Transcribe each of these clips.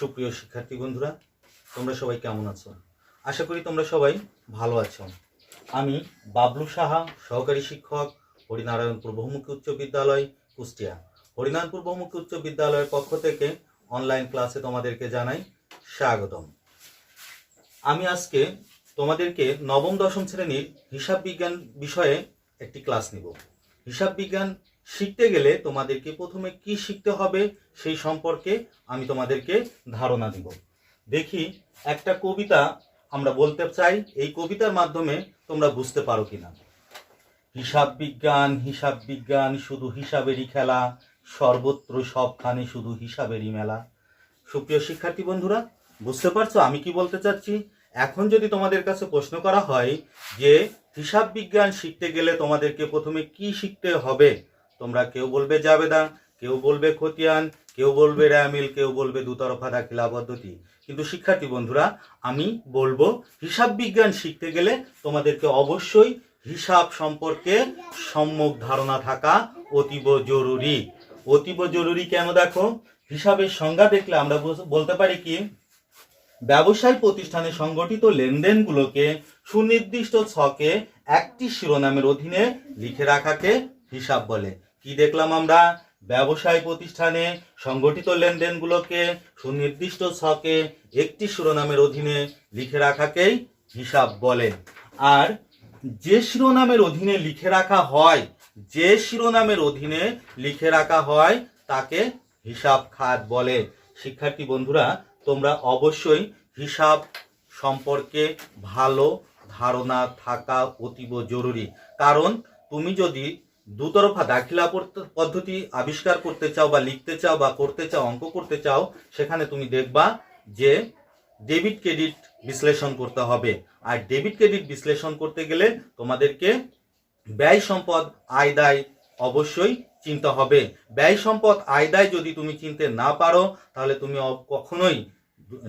সুপ্রিয় শিক্ষার্থী বন্ধুরা, তোমরা সবাই কেমন আছো? আশা করি তোমরা সবাই ভালো আছো। আমি বাবলু সাহা, সহকারী শিক্ষক, হরিনারায়ণপুর বহুমুখী উচ্চ বিদ্যালয়, কুষ্টিয়া। হরিনারায়ণপুর বহুমুখী উচ্চ বিদ্যালয়ের পক্ষ থেকে অনলাইন ক্লাসে তোমাদেরকে জানাই স্বাগতম। আমি আজকে তোমাদেরকে নবম দশম শ্রেণীর হিসাব বিজ্ঞান বিষয়ে একটি ক্লাস নিব। হিসাব বিজ্ঞান শিখতে গেলে তোমাদেরকে প্রথমে কি শিখতে হবে সেই সম্পর্কে আমি তোমাদেরকে ধারণা দিব। দেখি একটা কবিতা আমরা বলতে চাই, এই কবিতার মাধ্যমে তোমরা বুঝতে পারো কিনা। হিসাব বিজ্ঞান শুধু হিসাবেরই খেলা, সর্বত্র সবখানে শুধু হিসাবেরই মেলা। সুপ্রিয় শিক্ষার্থী বন্ধুরা, বুঝতে পারছো আমি কি বলতে চাচ্ছি? এখন যদি তোমাদের কাছে প্রশ্ন করা হয় যে হিসাব বিজ্ঞান শিখতে গেলে তোমাদেরকে প্রথমে কি শিখতে হবে, তোমরা কেউ বলবে জাবেদা, কেউ বলবে খতিয়ান, কেউ বলবে র্যামিল, কেউ বলবে দুতরফা দাখিলা পদ্ধতি। কিন্তু শিক্ষার্থী বন্ধুরা, আমি বলবো হিসাব বিজ্ঞান শিখতে গেলে তোমাদেরকে অবশ্যই হিসাব সম্পর্কে সম্যক ধারণা থাকা অতীব জরুরি। অতীব জরুরি কেন? দেখো, হিসাবের সংজ্ঞা দেখলে আমরা বলতে পারি কি, ব্যবসায় প্রতিষ্ঠানে সংগঠিত লেনদেনগুলোকে সুনির্দিষ্ট ছকে একটি শিরোনামের অধীনে লিখে রাখাকে হিসাব বলে। কি দেখলাম আমরা? ব্যবসায় প্রতিষ্ঠানে সংগঠিত লেনদেনগুলোকে সুনির্দিষ্ট ছকে একটি শিরোনামের অধীনে লিখে রাখাকেই হিসাব বলে। আর যে শিরোনামের অধীনে লিখে রাখা হয় তাকে হিসাব খাত বলে। শিক্ষার্থী বন্ধুরা, তোমরা অবশ্যই হিসাব সম্পর্কে ভালো ধারণা থাকা অতীব জরুরি। কারণ তুমি যদি দুতরফা দাখিলা পদ্ধতি আবিষ্কার করতে চাও বা লিখতে চাও বা করতে চাও, অঙ্ক করতে চাও, সেখানে তুমি দেখবা যে ডেবিট ক্রেডিট বিশ্লেষণ করতে হবে। আর ডেবিট ক্রেডিট বিশ্লেষণ করতে গেলে তোমাদেরকে ব্যয় সম্পদ আয় দায় অবশ্যই চিনতে হবে। ব্যয় সম্পদ আয় দায় যদি তুমি চিনতে না পারো তাহলে তুমি কখনোই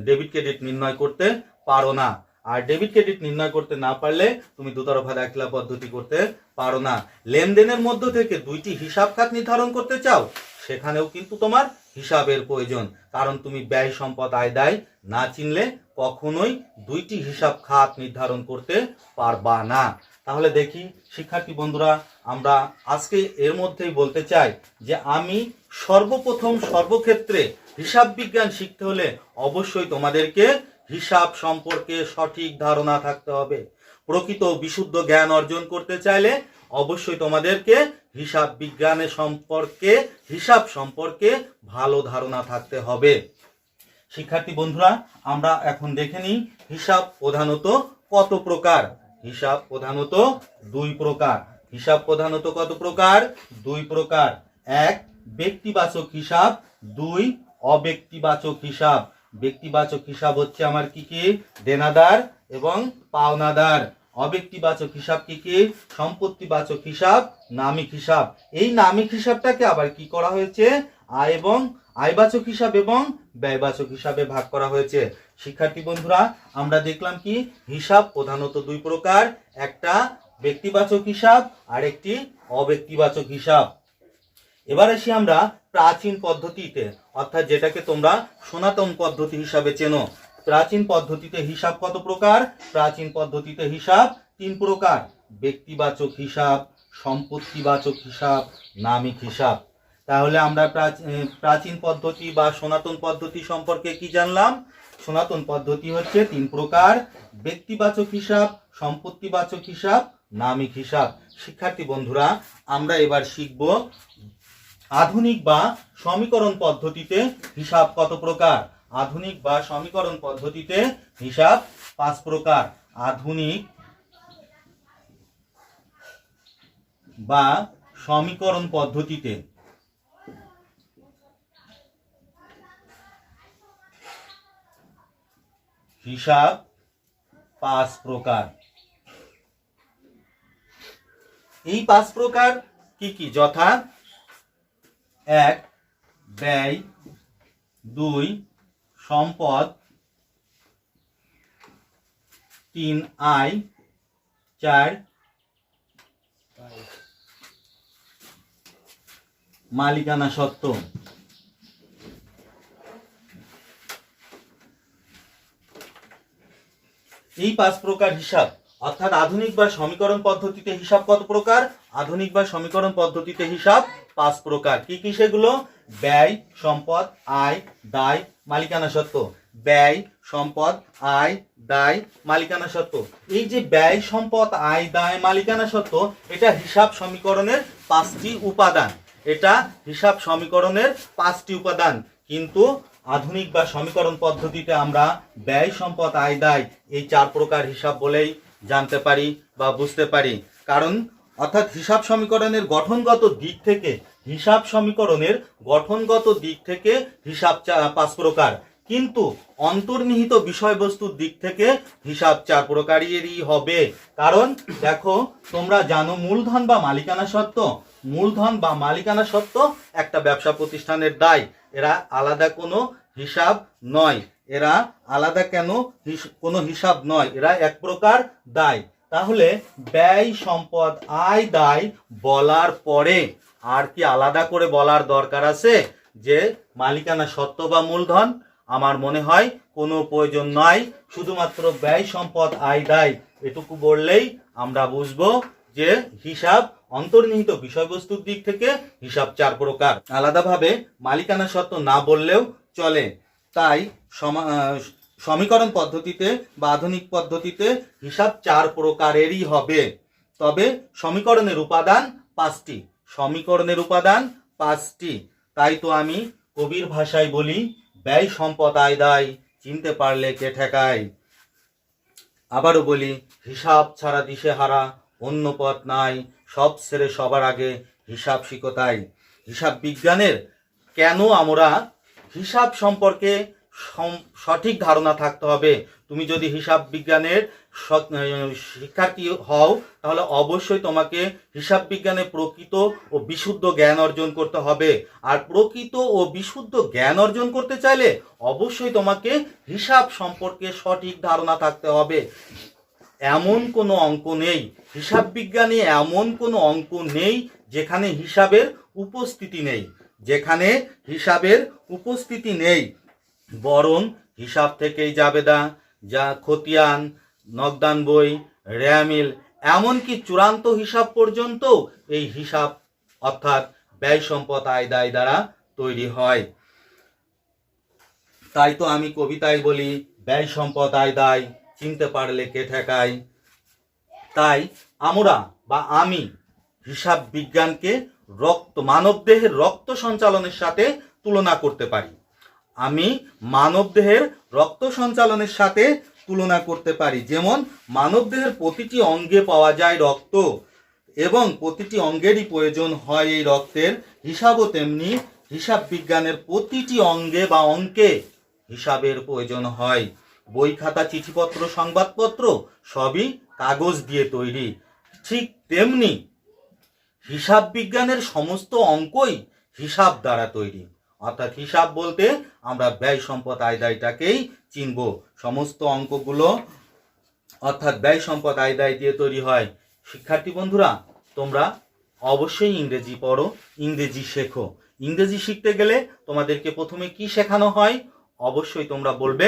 ডেবিট ক্রেডিট নির্ণয় করতে পারো না। আর ডেবিট ক্রেডিট নির্ণয় করতে না পারলে তুমি দুতরফা দাখিলা পদ্ধতি করতে পারো না। লেনদেনের মধ্য থেকে দুইটি হিসাব খাত নির্ধারণ করতে চাও, সেখানেও কিন্তু তোমার হিসাবের প্রয়োজন। কারণ তুমি ব্যয় সম্পদ আয় দায় না চিনলে কখনোই দুইটি হিসাব খাত নির্ধারণ করতে পারবা না। তাহলে দেখি শিক্ষার্থী বন্ধুরা, আমরা আজকে এর মধ্যেই বলতে চাই যে আমি সর্বক্ষেত্রে হিসাব বিজ্ঞান শিখতে হলে অবশ্যই তোমাদেরকে হিসাব সম্পর্কে সঠিক ধারণা থাকতে হবে। প্রকৃত বিশুদ্ধ জ্ঞান অর্জন করতে চাইলে অবশ্যই তোমাদেরকে হিসাব সম্পর্কে ভালো ধারণা থাকতে হবে। শিক্ষার্থী বন্ধুরা, আমরা এখন দেখে নিই হিসাব প্রধানত কত প্রকার। হিসাব প্রধানত দুই প্রকার। হিসাব প্রধানত কত প্রকার? দুই প্রকার। এক, ব্যক্তিবাচক হিসাব। দুই, অব্যক্তিবাচক হিসাব। ব্যক্তিবাচক হিসাব হচ্ছে আমার কি কি? দেনাদার এবং পাওনাদার। অব্যক্তিবাচক হিসাব কি কি? সম্পত্তিবাচক হিসাব, নামিক হিসাব। এই নামিক হিসাবটাকে আবার কি করা হয়েছে? আয়বাচক হিসাব এবং ব্যয়বাচক হিসাবে ভাগ করা হয়েছে। শিক্ষার্থী বন্ধুরা, আমরা দেখলাম কি হিসাব প্রধানত দুই প্রকার, একটা ব্যক্তিবাচক হিসাব আর একটি অব্যক্তিবাচক হিসাব। এবার আসি আমরা প্রাচীন পদ্ধতিতে, অর্থাৎ যেটাকে তোমরা সনাতন পদ্ধতি হিসাবে চেনো। প্রাচীন পদ্ধতিতে হিসাব কত প্রকার? প্রাচীন পদ্ধতিতে হিসাব তিন প্রকার: ব্যক্তিবাচক হিসাব, সম্পত্তিবাচক হিসাব, নামিক হিসাব। তাহলে আমরা প্রাচীন পদ্ধতি বা সনাতন পদ্ধতি সম্পর্কে কি জানলাম? সনাতন পদ্ধতি হচ্ছে তিন প্রকার: ব্যক্তিবাচক হিসাব, সম্পত্তিবাচক হিসাব, নামিক হিসাব। শিক্ষার্থী বন্ধুরা, আমরা এবার শিখব আধুনিক বা সমীকরণ পদ্ধতিতে হিসাব কত প্রকার। আধুনিক বা সমীকরণ পদ্ধতিতে হিসাব পাঁচ প্রকার। আধুনিক বা সমীকরণ পদ্ধতিতে হিসাব পাঁচ প্রকার। এই পাঁচ প্রকার কি কি? যথা: এক, ব্যয়। দুই, সম্পদ। তিন, আয়। চার, মালিকানা সত্ত্ব। এই 5 প্রকার হিসাব অর্থাৎ আধুনিক বা সমীকরণ পদ্ধতিতে হিসাব কত প্রকার? আধুনিক বা সমীকরণ পদ্ধতিতে হিসাব 5 প্রকার। কি কি সেগুলো? ব্যয়, সম্পদ, আয়, দায়, মালিকানা সত্ত্ব। ব্যয়, সম্পদ, আয়, দায়, মালিকানা সত্ত্ব। এই যে ব্যয়, সম্পদ, আয়, দায়, মালিকানা সত্ত্ব, এটা হিসাব সমীকরণের 5টি উপাদান। এটা হিসাব সমীকরণের 5টি উপাদান। কিন্তু আধুনিক বা সমীকরণ পদ্ধতিতে আমরা ব্যয়, সম্পদ, আয়, দায় এই 4 প্রকার হিসাব বলেই জানতে পারি বা বুঝতে পারি। কারণ অর্থাৎ হিসাব সমীকরণের গঠনগত দিক থেকে হিসাব 5 প্রকার, কিন্তু অন্তর্নিহিত বিষয়বস্তুর দিক থেকে হিসাব 4 প্রকারেরই হবে। কারণ দেখো, তোমরা জানো মূলধন বা মালিকানা সত্ত্ব একটা ব্যবসা প্রতিষ্ঠানের দায়। এরা আলাদা কোনো হিসাব নয়। কোনো হিসাব নয়, এরা এক প্রকার দায়। তাহলে ব্যয়, সম্পদ, আয়, দায় বলার পরে আর কি আলাদা করে বলার দরকার আছে যে মালিকানা সত্ত্ব বা মূলধন? আমার মনে হয় কোনো প্রয়োজন নয়। শুধুমাত্র ব্যয়, সম্পদ, আয়, দায় এটুকু বললেই আমরা বুঝবো যে হিসাব অন্তর্নিহিত বিষয়বস্তুর দিক থেকে হিসাব 4 প্রকার। আলাদাভাবে মালিকানা সত্ত্ব না বললেও চলে। তাই সমীকরণ পদ্ধতিতে বা আধুনিক পদ্ধতিতে হিসাব 4 প্রকারেরই হবে। তবে সমীকরণের উপাদান 5টি। তাই তো আমি কবির ভাষায় বলি, ব্যয়, সম্পদ, আয়, দায় চিনতে পারলে কে ঠেকায়। আবারও বলি, হিসাব ছাড়া দিশেহারা, অন্য পথ নাই, সব ছেড়ে সবার আগে হিসাব শিখো তাই। হিসাব বিজ্ঞানের কেন আমরা হিসাব সম্পর্কে সঠিক ধারণা থাকতে হবে। তুমি যদি হিসাব বিজ্ঞানের শিক্ষার্থী হও, তাহলে অবশ্যই তোমাকে হিসাব বিজ্ঞানে প্রকৃত ও বিশুদ্ধ জ্ঞান অর্জন করতে হবে। আর প্রকৃত ও বিশুদ্ধ জ্ঞান অর্জন করতে চাইলে অবশ্যই তোমাকে হিসাব সম্পর্কে সঠিক ধারণা থাকতে হবে। এমন কোনো অঙ্ক নেই, হিসাব বিজ্ঞানে এমন কোনো অঙ্ক নেই যেখানে হিসাবের উপস্থিতি নেই। বরং হিসাব থেকেই জাবেদা, যা খতিয়ান, নগদান বই, রেয়ামিল, এমনকি চূড়ান্ত হিসাব পর্যন্ত এই হিসাব অর্থাৎ ব্যয়, সম্পদ, আয়, দায় দ্বারা তৈরি হয়। তাই তো আমি কবিতায় বলি, ব্যয়, সম্পদ, আয়, দায় চিনতে পারলে কে ঠেকায়। তাই আমি হিসাব বিজ্ঞানকে মানবদেহের রক্ত সঞ্চালনের সাথে তুলনা করতে পারি। যেমন মানবদেহের প্রতিটি অঙ্গে পাওয়া যায় রক্ত এবং প্রতিটি অঙ্গেরই প্রয়োজন হয় এই রক্তের হিসাবও তেমনি হিসাব বিজ্ঞানের প্রতিটি অঙ্গে বা অঙ্কে হিসাবের প্রয়োজন হয়। বই, খাতা, চিঠিপত্র, সংবাদপত্র সবই কাগজ দিয়ে তৈরি। ঠিক তেমনি হিসাব বিজ্ঞানের সমস্ত অঙ্কই হিসাব দ্বারা তৈরি। অর্থাৎ হিসাব বলতে আমরা ব্যয়, সম্পদ, আয়, দায়টাকেই চিনব। সমস্ত অঙ্কগুলো অর্থাৎ ব্যয়, সম্পদ, আয়, দায় দিয়ে তৈরি হয়। শিক্ষার্থী বন্ধুরা, তোমরা অবশ্যই ইংরেজি পড়ো, ইংরেজি শেখো। ইংরেজি শিখতে গেলে তোমাদেরকে প্রথমে কি শেখানো হয়? অবশ্যই তোমরা বলবে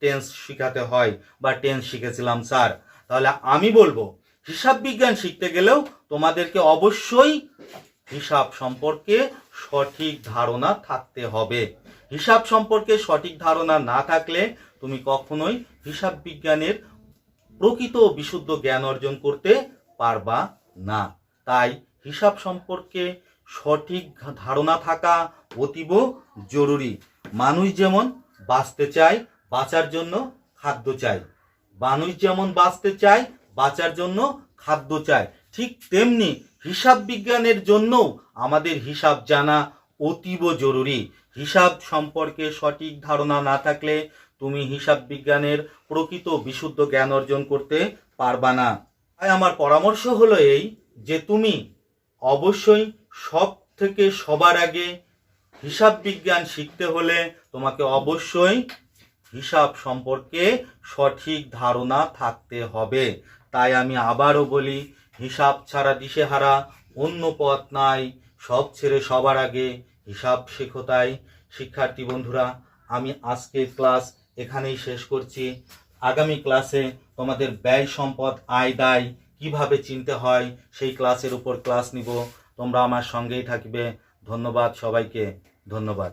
টেন্স শেখাতে হয় বা টেন্স শিখেছিলাম স্যার। তাহলে আমি বলবো হিসাব বিজ্ঞান শিখতে গেলেও তোমাদেরকে অবশ্যই হিসাব সম্পর্কে সঠিক ধারণা থাকতে হবে। হিসাব সম্পর্কে সঠিক ধারণা না থাকলে তুমি কখনোই হিসাব বিজ্ঞানের প্রকৃত ও বিশুদ্ধ জ্ঞান অর্জন করতে পারবা না। তাই হিসাব সম্পর্কে সঠিক ধারণা থাকা অতীব জরুরি। মানুষ যেমন বাঁচতে চায়, বাঁচার জন্য খাদ্য চায়, ঠিক তেমনি হিসাব বিজ্ঞানের জন্য আমাদের হিসাব জানা অতীব জরুরি। হিসাব সম্পর্কে সঠিক ধারণা না থাকলে তুমি হিসাব বিজ্ঞানের প্রকৃত বিশুদ্ধ জ্ঞান অর্জন করতে পারবা না। তাই আমার পরামর্শ হলো এই যে তুমি অবশ্যই সবার আগে হিসাব বিজ্ঞান শিখতে হলে তোমাকে অবশ্যই হিসাব সম্পর্কে সঠিক ধারণা থাকতে হবে। তাই আমি আবারও বলি, হিসাব ছাড়া দিশেহারা, অন্য পথ নাই, সব ছেড়ে সবার আগে হিসাব শেখো তাই। শিক্ষার্থী বন্ধুরা, আমি আজকের ক্লাস এখানেই শেষ করছি। আগামী ক্লাসে তোমাদের ব্যয় সম্পদ আয় দায় কিভাবে চিনতে হয় সেই ক্লাসের উপর ক্লাস নিব। তোমরা আমার সঙ্গেই থাকবে। ধন্যবাদ সবাইকে, ধন্যবাদ।